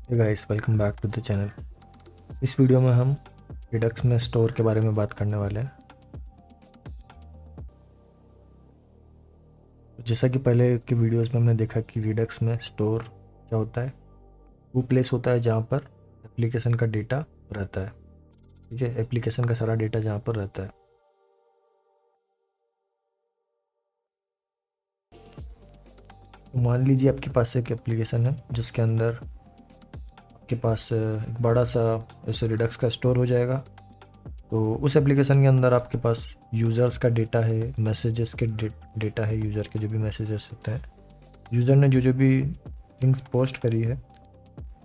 Hey guys, welcome back to the channel. इस video में हम रिडक्स में स्टोर के बारे में बात करने वाले हैं। तो जैसा कि पहले के वीडियोस में हमने देखा कि रिडक्स में स्टोर क्या होता है, वो प्लेस होता है जहाँ पर एप्लीकेशन का डेटा रहता है। ठीक है, एप्लीकेशन का सारा डेटा जहाँ पर रहता है। तो मान लीजिए आपके पास एक एप्लीकेशन है जिसके अंदर आपके पास एक बड़ा सा ऐसे रिडक्स का स्टोर हो जाएगा। तो उस एप्लीकेशन के अंदर आपके पास यूज़र्स का डेटा है, मैसेजेस के डेटा है, यूज़र के जो भी मैसेजेस होते हैं, यूज़र ने जो भी लिंक्स पोस्ट करी है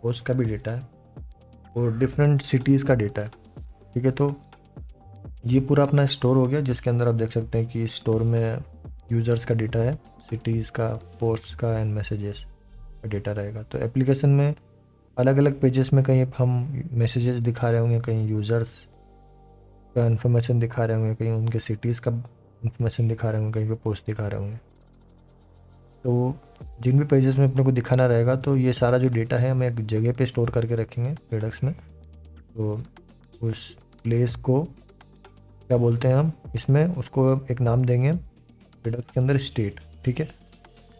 पोस्ट का भी डेटा है, और डिफरेंट सिटीज़ का डेटा है। ठीक है, तो ये पूरा अपना स्टोर हो गया जिसके अंदर आप देख सकते हैं कि स्टोर में यूज़र्स का डेटा है, सिटीज़ का, पोस्ट्स का एंड मैसेजेस का डेटा रहेगा। तो एप्लीकेशन में अलग अलग पेजेस में कहीं हम मैसेजेस दिखा रहे होंगे, कहीं यूज़र्स का इन्फॉर्मेशन दिखा रहे होंगे, कहीं उनके सिटीज़ का इन्फॉर्मेशन दिखा रहे होंगे, कहीं पे पोस्ट दिखा रहे होंगे। तो जिन भी पेजेस में अपने को दिखाना रहेगा तो ये सारा जो डेटा है हम एक जगह पे स्टोर करके रखेंगे रिडक्स में। तो उस प्लेस को क्या बोलते हैं हम, इसमें उसको एक नाम देंगे रिडक्स के अंदर, स्टेट। ठीक है,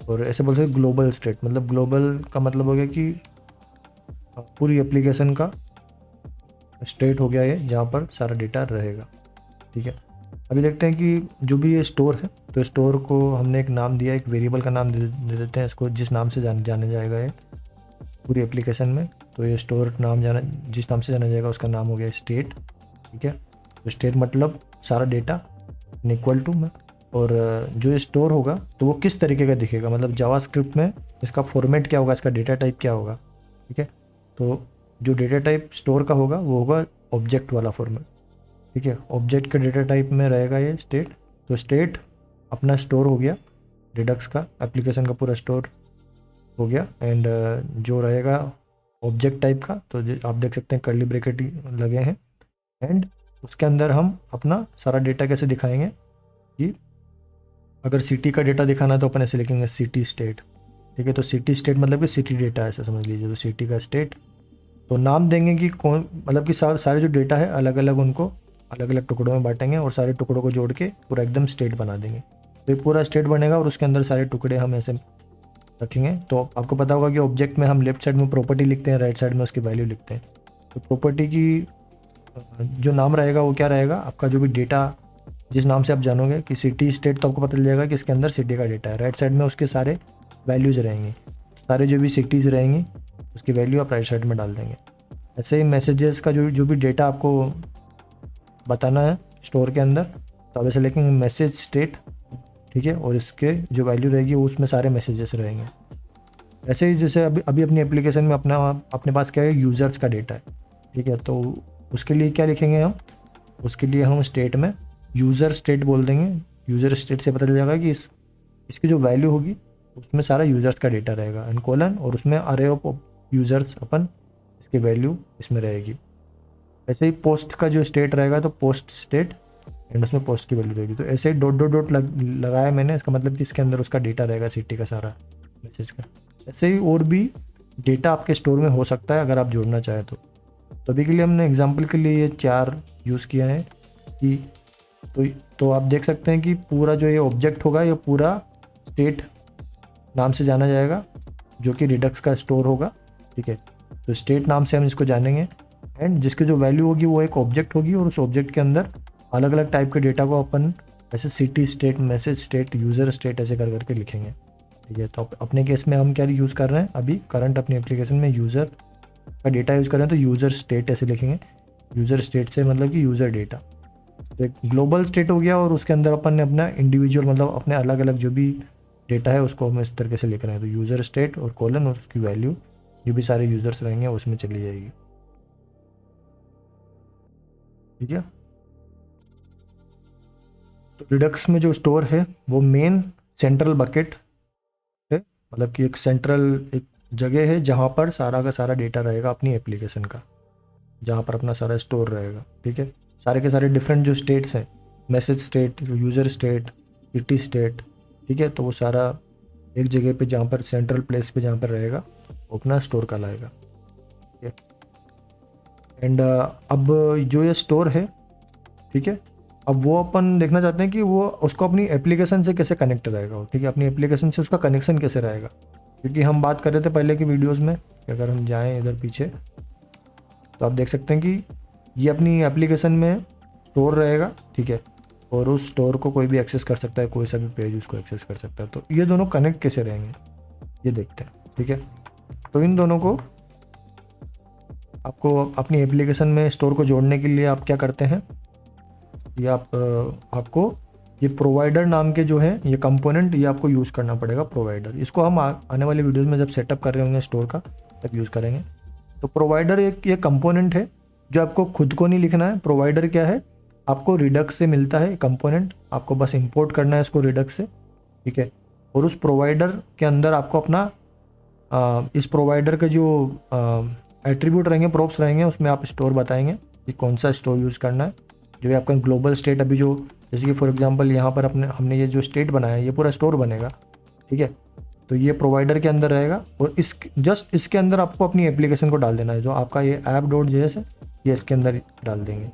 और ऐसे बोल सकते ग्लोबल स्टेट, मतलब ग्लोबल का मतलब हो गया कि पूरी एप्लीकेशन का स्टेट हो गया ये, जहाँ पर सारा डेटा रहेगा। ठीक है, अभी देखते हैं कि जो भी ये स्टोर है, तो स्टोर को हमने एक नाम दिया, एक वेरिएबल का नाम दे देते हैं इसको, जिस नाम से जाना जाएगा ये पूरी एप्लीकेशन में। तो ये स्टोर नाम जाना, जिस नाम से जाना जाएगा उसका नाम हो गया स्टेट। ठीक है, तो स्टेट मतलब सारा डेटा इक्वल टू में, और जो ये स्टोर होगा तो वो किस तरीके का दिखेगा, मतलब जावास्क्रिप्ट में इसका फॉर्मेट क्या होगा, इसका डेटा टाइप क्या होगा। ठीक है, तो जो डेटा टाइप स्टोर का होगा वो होगा ऑब्जेक्ट वाला फॉर्मेट। ठीक है, ऑब्जेक्ट के डेटा टाइप में रहेगा ये स्टेट। तो स्टेट अपना स्टोर हो गया, रिडक्स का एप्लीकेशन का पूरा स्टोर हो गया। एंड जो रहेगा ऑब्जेक्ट टाइप का, तो आप देख सकते हैं कर्ली ब्रैकेट लगे हैं। एंड उसके अंदर हम अपना सारा डेटा कैसे दिखाएंगे कि अगर सिटी का डेटा दिखाना है तो अपन ऐसे लिखेंगे सिटी स्टेट। ठीक है, तो सिटी स्टेट मतलब कि सिटी डेटा ऐसा समझ लीजिए, तो सिटी का स्टेट। तो नाम देंगे कि कौन, मतलब कि सारे जो डेटा है अलग अलग, उनको अलग अलग टुकड़ों में बांटेंगे और सारे टुकड़ों को जोड़ के पूरा एकदम स्टेट बना देंगे। तो ये पूरा स्टेट बनेगा और उसके अंदर सारे टुकड़े हम ऐसे रखेंगे। तो आपको पता होगा कि ऑब्जेक्ट में हम लेफ्ट साइड में प्रॉपर्टी लिखते हैं, राइट साइड में उसकी वैल्यू लिखते हैं। तो प्रॉपर्टी की जो नाम रहेगा वो क्या रहेगा, आपका जो भी डेटा जिस नाम से आप जानोगे कि सिटी स्टेट, तो आपको पता चल जाएगा कि इसके अंदर सिटी का डेटा है। राइट साइड में उसके सारे वैल्यूज़ रहेंगे, सारे जो भी सिटीज़ रहेंगी उसकी वैल्यू आप राइट साइड में डाल देंगे। ऐसे ही मैसेजेस का जो जो भी डेटा आपको बताना है स्टोर के अंदर, तो आप ऐसे लिखेंगे मैसेज स्टेट। ठीक है, और इसके जो वैल्यू रहेगी वो उसमें सारे मैसेजेस रहेंगे। ऐसे ही जैसे अभी अभी अपनी एप्लीकेशन में अपने पास क्या है, यूज़र्स का डेटा है। ठीक है, तो उसके लिए क्या लिखेंगे हम, उसके लिए हम स्टेट में यूज़र स्टेट बोल देंगे। यूज़र स्टेट से पता चल जाएगा कि इसकी जो वैल्यू होगी उसमें सारा यूज़र्स का डेटा रहेगा, एंड कोलन, और उसमें अरे ऑफ यूज़र्स अपन इसकी वैल्यू इसमें रहेगी। ऐसे ही पोस्ट का जो स्टेट रहेगा तो पोस्ट स्टेट, एंड उसमें पोस्ट की वैल्यू रहेगी। तो ऐसे ही डॉट डॉट डॉट लगाया मैंने, इसका मतलब कि इसके अंदर उसका डेटा रहेगा, सिटी का सारा मैसेज का। ऐसे ही और भी डेटा आपके स्टोर में हो सकता है अगर आप जोड़ना चाहें तो अभी के लिए हमने एग्जांपल के लिए ये 4 यूज़ किया है कि तो आप देख सकते हैं कि पूरा जो ये ऑब्जेक्ट होगा ये पूरा स्टेट नाम से जाना जाएगा, जो कि रिडक्स का स्टोर होगा। ठीक है, तो स्टेट नाम से हम इसको जानेंगे, एंड जिसकी जो वैल्यू होगी वो एक ऑब्जेक्ट होगी, और उस ऑब्जेक्ट के अंदर अलग अलग टाइप के डेटा को अपन ऐसे city state, message state, user state ऐसे कर करके लिखेंगे। ठीक है, तो अपने केस में हम क्या यूज़ कर रहे हैं अभी करंट अपनी एप्लीकेशन में, यूज़र का डेटा यूज़ कर रहे हैं, तो यूज़र स्टेट ऐसे लिखेंगे। यूज़र स्टेट से मतलब कि यूज़र डेटा। तो एक ग्लोबल स्टेट हो गया, और उसके अंदर अपन ने अपना इंडिविजुअल, मतलब अपने अलग अलग जो भी डेटा है उसको हम इस तरीके से लिख रहे हैं। तो यूज़र स्टेट और कोलन और उसकी वैल्यू जो भी सारे यूज़र्स रहेंगे उसमें चली जाएगी। ठीक है, तो रिडक्स में जो स्टोर है वो मेन सेंट्रल बकेट है, मतलब कि एक सेंट्रल एक जगह है जहाँ पर सारा का सारा डेटा रहेगा अपनी एप्लीकेशन का, जहाँ पर अपना सारा स्टोर रहेगा। ठीक है, सारे के सारे डिफरेंट जो स्टेट्स हैं, message state, user state, city state. ठीक है, तो वो सारा एक जगह पे जहाँ पर सेंट्रल प्लेस पे जहाँ पर रहेगा वो अपना स्टोर कहलाएगा। एंड अब जो ये स्टोर है, ठीक है, अब वो अपन देखना चाहते हैं कि वो उसको अपनी एप्लीकेशन से कैसे कनेक्ट रहेगा, ठीक है, अपनी एप्लीकेशन से उसका कनेक्शन कैसे रहेगा। क्योंकि हम बात कर रहे थे पहले की वीडियोस में कि अगर हम जाएं इधर पीछे तो आप देख सकते हैं कि ये अपनी एप्लीकेशन में स्टोर रहेगा, ठीक है, और उस स्टोर को कोई भी एक्सेस कर सकता है, कोई सा भी पेज उसको एक्सेस कर सकता है। तो ये दोनों कनेक्ट कैसे रहेंगे ये देखते हैं, ठीक है। तो इन दोनों को आपको अपनी एप्लीकेशन में स्टोर को जोड़ने के लिए आप क्या करते हैं, ये आपको ये प्रोवाइडर नाम के जो है ये कंपोनेंट ये आपको यूज़ करना पड़ेगा। प्रोवाइडर, इसको हम आने वाले वीडियोस में जब सेटअप कर रहे होंगे स्टोर का तब यूज़ करेंगे। तो प्रोवाइडर एक ये कंपोनेंट है जो आपको खुद को नहीं लिखना है। प्रोवाइडर क्या है, आपको रिडक्स से मिलता है कंपोनेंट, आपको बस इंपोर्ट करना है इसको रिडक्स से, ठीक है। और उस प्रोवाइडर के अंदर आपको अपना इस प्रोवाइडर के जो एट्रीब्यूट रहेंगे, प्रॉप्स रहेंगे, उसमें आप स्टोर बताएंगे कि कौन सा स्टोर यूज़ करना है। जो भी आपका ग्लोबल स्टेट अभी जो, जैसे कि फॉर एग्जांपल यहाँ पर हमने ये जो स्टेट बनाया है ये पूरा स्टोर बनेगा, ठीक है। तो ये प्रोवाइडर के अंदर रहेगा और जस्ट इसके अंदर आपको अपनी एप्लीकेशन को डाल देना है। जो आपका ये app.js है ये इसके अंदर डाल देंगे।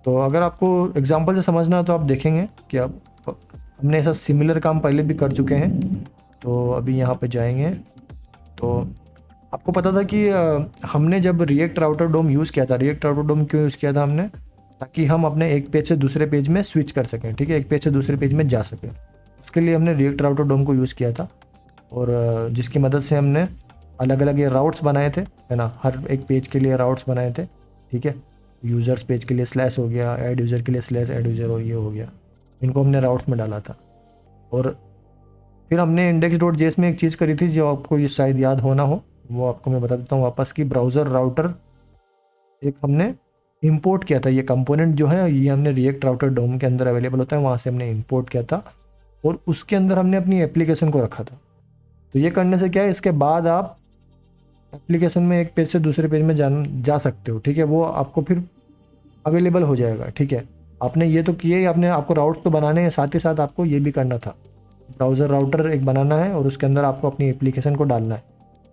तो अगर आपको एग्जांपल से समझना है तो आप देखेंगे कि अब हमने ऐसा सिमिलर काम पहले भी कर चुके हैं। तो अभी यहाँ पे जाएंगे तो आपको पता था कि हमने जब रिएक्ट राउटर डोम यूज़ किया था, रिएक्ट राउटर डोम क्यों यूज़ किया था हमने, ताकि हम अपने एक पेज से दूसरे पेज में स्विच कर सकें, ठीक है, एक पेज से दूसरे पेज में जा सकें। उसके लिए हमने रिएक्ट राउटर डोम को यूज़ किया था और जिसकी मदद से हमने अलग अलग ये राउट्स बनाए थे, है ना, हर एक पेज के लिए राउट्स बनाए थे, ठीक है। यूज़र्स पेज के लिए स्लैश हो गया, ऐड यूज़र के लिए स्लैश ऐड यूज़र हो, ये हो गया, इनको हमने राउट्स में डाला था। और फिर हमने index.js में एक चीज़ करी थी जो आपको ये शायद याद होना हो, वो आपको मैं बता देता हूँ वापस कि ब्राउज़र राउटर एक हमने इंपोर्ट किया था। ये कंपोनेंट जो है ये हमने रिएक्ट राउटर डोम के अंदर अवेलेबल होता है, वहाँ से हमने इंपोर्ट किया था और उसके अंदर हमने अपनी एप्लीकेशन को रखा था। तो ये करने से क्या है, इसके बाद आप एप्लीकेशन में एक पेज से दूसरे पेज में जा सकते हो, ठीक है, वो आपको फिर अवेलेबल हो जाएगा, ठीक है। आपने ये तो किया ही, आपने आपको राउट्स तो बनाने हैं, साथ ही साथ आपको ये भी करना था, ब्राउज़र राउटर एक बनाना है और उसके अंदर आपको अपनी एप्लीकेशन को डालना है।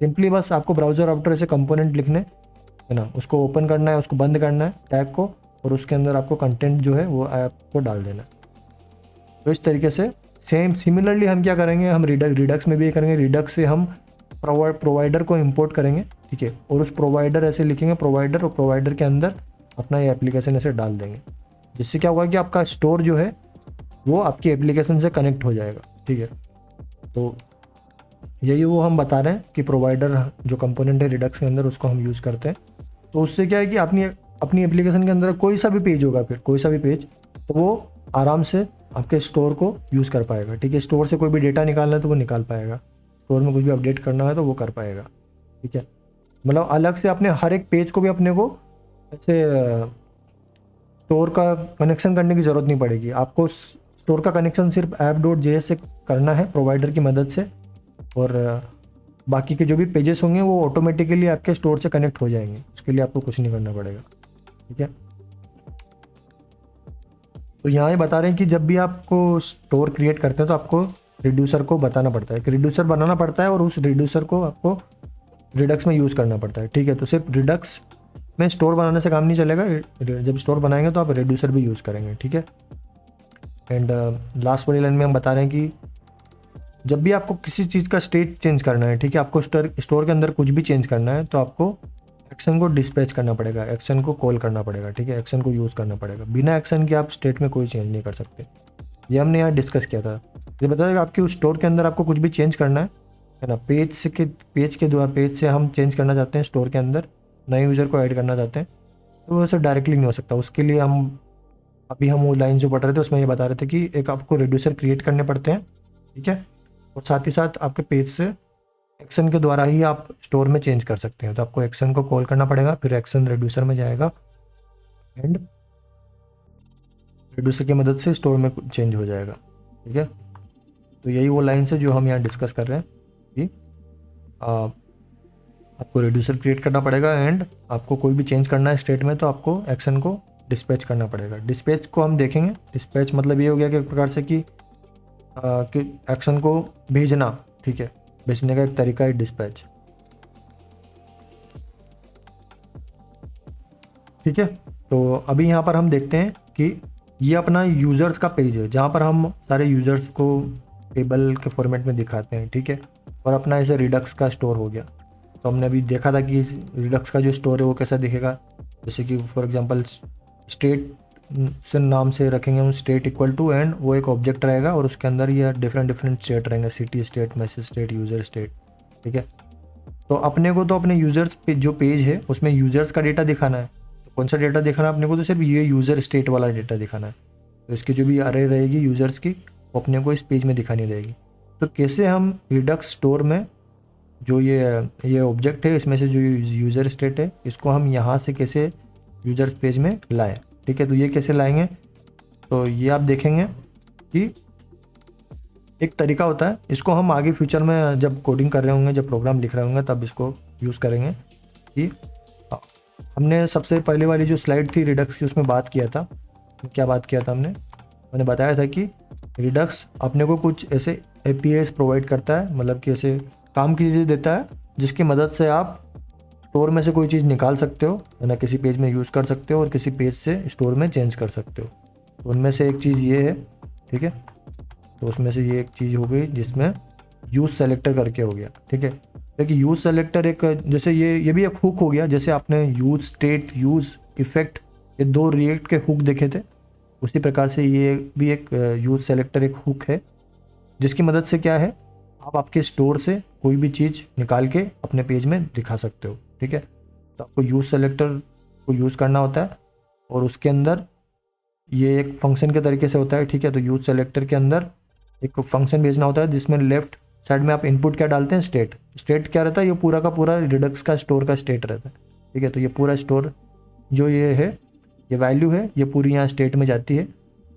सिंपली बस आपको ब्राउज़र राउटर ऐसे कंपोनेंट लिखने, है ना, उसको ओपन करना है, उसको बंद करना है टैग को, और उसके अंदर आपको कंटेंट जो है वो ऐप को डाल देना है। तो इस तरीके से सिमिलरली हम क्या करेंगे, हम रिडक्स में भी करेंगे। रिडक्स से हम प्रोवाइडर को इंपोर्ट करेंगे, ठीक है, और उस प्रोवाइडर ऐसे लिखेंगे प्रोवाइडर, और प्रोवाइडर के अंदर अपना ये एप्लीकेशन ऐसे डाल देंगे, जिससे क्या होगा कि आपका स्टोर जो है वो आपकी एप्लीकेशन से कनेक्ट हो जाएगा, ठीक है। तो यही वो हम बता रहे हैं कि प्रोवाइडर जो कंपोनेंट है रिडक्स के अंदर उसको हम यूज़ करते हैं। तो उससे क्या है कि अपनी अपनी एप्लीकेशन के अंदर कोई सा भी पेज होगा, फिर कोई सा भी पेज, तो वो आराम से आपके स्टोर को यूज़ कर पाएगा, ठीक है। स्टोर से कोई भी डेटा निकालना है तो वो निकाल पाएगा, स्टोर में कुछ भी अपडेट करना है तो वो कर पाएगा, ठीक है। मतलब अलग से अपने हर एक पेज को भी अपने को ऐसे स्टोर का कनेक्शन करने की ज़रूरत नहीं पड़ेगी। आपको स्टोर का कनेक्शन सिर्फ app.js से करना है प्रोवाइडर की मदद से, और बाकी के जो भी पेजेस होंगे वो ऑटोमेटिकली आपके स्टोर से कनेक्ट हो जाएंगे, उसके लिए आपको कुछ नहीं करना पड़ेगा, ठीक है। तो यहाँ ये बता रहे हैं कि जब भी आपको स्टोर क्रिएट करते हैं तो आपको रिड्यूसर को बताना पड़ता है, कि रिड्यूसर बनाना पड़ता है और उस रिड्यूसर को आपको रिडक्स में यूज़ करना पड़ता है, ठीक है। तो सिर्फ रिडक्स में स्टोर बनाने से काम नहीं चलेगा, जब स्टोर बनाएंगे तो आप रिड्यूसर भी यूज़ करेंगे, ठीक है। एंड लास्ट वाली लाइन में हम बता रहे हैं कि जब भी आपको किसी चीज़ का स्टेट चेंज करना है, ठीक है, आपको स्टोर के अंदर कुछ भी चेंज करना है तो आपको एक्शन को डिस्पैच करना पड़ेगा, एक्शन को कॉल करना पड़ेगा, ठीक है, एक्शन को यूज़ करना पड़ेगा। बिना एक्शन के आप स्टेट में कोई चेंज नहीं कर सकते। ये हमने यहाँ डिस्कस किया था। ये बताएगा आपके उस स्टोर के अंदर आपको कुछ भी चेंज करना है ना, पेज के द्वारा, पेज से हम चेंज करना चाहते हैं स्टोर के अंदर, नए यूज़र को ऐड करना चाहते हैं, तो वो ऐसे डायरेक्टली नहीं हो सकता। उसके लिए हम वो लाइन जो पढ़ रहे थे उसमें ये बता रहे थे कि एक आपको रिड्यूसर क्रिएट करने पड़ते हैं, ठीक है, और साथ ही साथ आपके पेज से एक्शन के द्वारा ही आप स्टोर में चेंज कर सकते हैं। तो आपको एक्शन को कॉल करना पड़ेगा, फिर एक्शन रिड्यूसर में जाएगा एंड रिड्यूसर की मदद से स्टोर में चेंज हो जाएगा, ठीक है। तो यही वो लाइन्स है जो हम यहाँ डिस्कस कर रहे हैं कि आपको रिड्यूसर क्रिएट करना पड़ेगा एंड आपको कोई भी चेंज करना है स्टेट में तो आपको एक्शन को डिस्पैच करना पड़ेगा। डिस्पैच को हम देखेंगे। डिस्पैच मतलब ये हो गया कि एक प्रकार से कि एक्शन को भेजना, ठीक है, भेजने का एक तरीका है डिस्पैच। ठीक है। तो अभी यहाँ पर हम देखते हैं कि ये अपना यूज़र्स का पेज है जहाँ पर हम सारे यूज़र्स को टेबल के फॉर्मेट में दिखाते हैं, ठीक है। और अपना ऐसे रिडक्स का स्टोर हो गया। तो हमने अभी देखा था कि रिडक्स का जो स्टोर है वो कैसा दिखेगा, जैसे कि फॉर एग्जांपल स्टेट से नाम से रखेंगे हम स्टेट इक्वल टू, एंड वो एक ऑब्जेक्ट रहेगा और उसके अंदर ये डिफरेंट स्टेट रहेंगे, city state, message state, user state, ठीक है। तो अपने को तो अपने यूज़र्स पे जो पेज है उसमें यूज़र्स का डेटा दिखाना है। तो कौन सा डेटा दिखाना है अपने को, तो सिर्फ ये यूज़र स्टेट वाला डेटा दिखाना है। तो इसकी जो भी अरे रहेगी यूज़र्स की वो अपने को इस पेज में दिखानी रहेगी। तो कैसे हम रिडक्स स्टोर में जो ये ऑब्जेक्ट है इसमें से जो यूज़र स्टेट है इसको हम यहाँ से कैसे यूज़र पेज में लाएं, ठीक है। तो ये कैसे लाएंगे, तो ये आप देखेंगे कि एक तरीका होता है, इसको हम आगे फ्यूचर में जब कोडिंग कर रहे होंगे, जब प्रोग्राम लिख रहे होंगे तब इसको यूज़ करेंगे। कि हमने सबसे पहले वाली जो स्लाइड थी रिडक्स की उसमें बात किया था, क्या बात किया था मैंने बताया था कि रिडक्स अपने को कुछ ऐसे एपीआईज प्रोवाइड करता है, मतलब कि ऐसे काम की चीज़ें देता है जिसकी मदद से आप स्टोर में से कोई चीज़ निकाल सकते हो, है ना, किसी पेज में यूज़ कर सकते हो और किसी पेज से स्टोर में चेंज कर सकते हो। तो उनमें से एक चीज़ ये है, ठीक है। तो उसमें से ये एक चीज़ हो गई जिसमें यूज़ सेलेक्टर करके हो गया, ठीक है। देखिए यूज़ सेलेक्टर एक जैसे ये भी एक हुक हो गया, जैसे आपने यूज़ स्टेट, यूज़ इफेक्ट, ये दो रिएक्ट के हुक देखे थे, उसी प्रकार से ये भी एक यूज़ सेलेक्टर एक हुक है जिसकी मदद से क्या है आप आपके स्टोर से कोई भी चीज़ निकाल के अपने पेज में दिखा सकते हो, ठीक है। तो आपको यूज़ सेलेक्टर को यूज़ करना होता है और उसके अंदर ये एक फंक्शन के तरीके से होता है, ठीक है। तो यूज़ सेलेक्टर के अंदर एक फंक्शन भेजना होता है जिसमें लेफ्ट साइड में आप इनपुट क्या डालते हैं, स्टेट। स्टेट क्या रहता है, ये पूरा का पूरा रिडक्स का स्टोर का स्टेट रहता है, ठीक है। तो ये पूरा स्टोर जो ये है, ये वैल्यू है, ये पूरी यहाँ स्टेट में जाती है।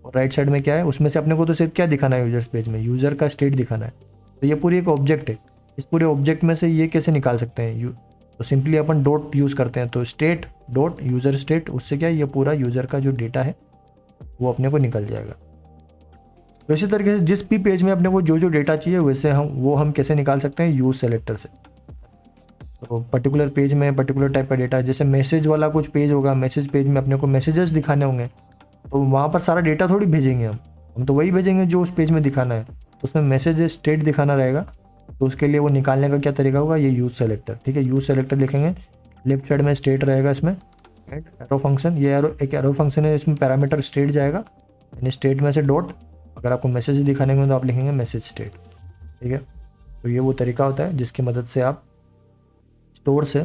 और राइट साइड में क्या है, उसमें से अपने को तो सिर्फ क्या दिखाना है यूजर्स पेज में, यूज़र का स्टेट दिखाना है। तो ये पूरी एक ऑब्जेक्ट है, इस पूरे ऑब्जेक्ट में से ये कैसे निकाल सकते हैं, तो सिंपली अपन डॉट यूज़ करते हैं। तो स्टेट डॉट यूज़र स्टेट, उससे क्या ये पूरा यूज़र का जो डेटा है वो अपने को निकल जाएगा। तो इसी तरीके से जिस भी पेज में अपने को जो जो डेटा चाहिए वैसे हम कैसे निकाल सकते हैं, यूज़ सेलेक्टर से। तो पर्टिकुलर पेज में पर्टिकुलर टाइप का डेटा, जैसे मैसेज वाला कुछ पेज होगा, मैसेज पेज में अपने को मैसेजेस दिखाने होंगे, तो वहाँ पर सारा डेटा थोड़ी भेजेंगे हम तो वही भेजेंगे जो उस पेज में दिखाना है। तो उसमें मैसेज स्टेट दिखाना रहेगा, तो उसके लिए वो निकालने का क्या तरीका होगा, ये यूज़ सेलेक्टर, ठीक है। यूज़ सेलेक्टर लिखेंगे, लेफ्ट साइड में स्टेट रहेगा इसमें, एंड एरो फंक्शन, ये एक एरो फंक्शन है, इसमें पैरामीटर स्टेट जाएगा, यानी स्टेट में से डॉट, अगर आपको मैसेज दिखाने होंगे तो आप लिखेंगे मैसेज स्टेट, ठीक है। तो ये वो तरीका होता है जिसकी मदद से आप स्टोर से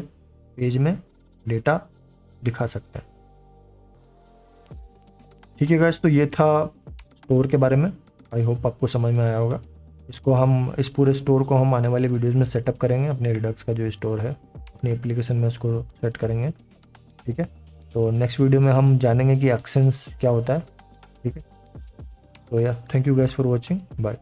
पेज में डेटा दिखा सकते हैं, ठीक है गाइस। तो ये था स्टोर के बारे में, आई होप आपको समझ में आया होगा। इसको हम इस पूरे स्टोर को हम आने वाले वीडियोस में सेटअप करेंगे, अपने रिडक्स का जो स्टोर है अपनी एप्लीकेशन में उसको सेट करेंगे, ठीक है। तो नेक्स्ट वीडियो में हम जानेंगे कि एक्शंस क्या होता है, ठीक है। तो yeah thank you guys for watching, bye.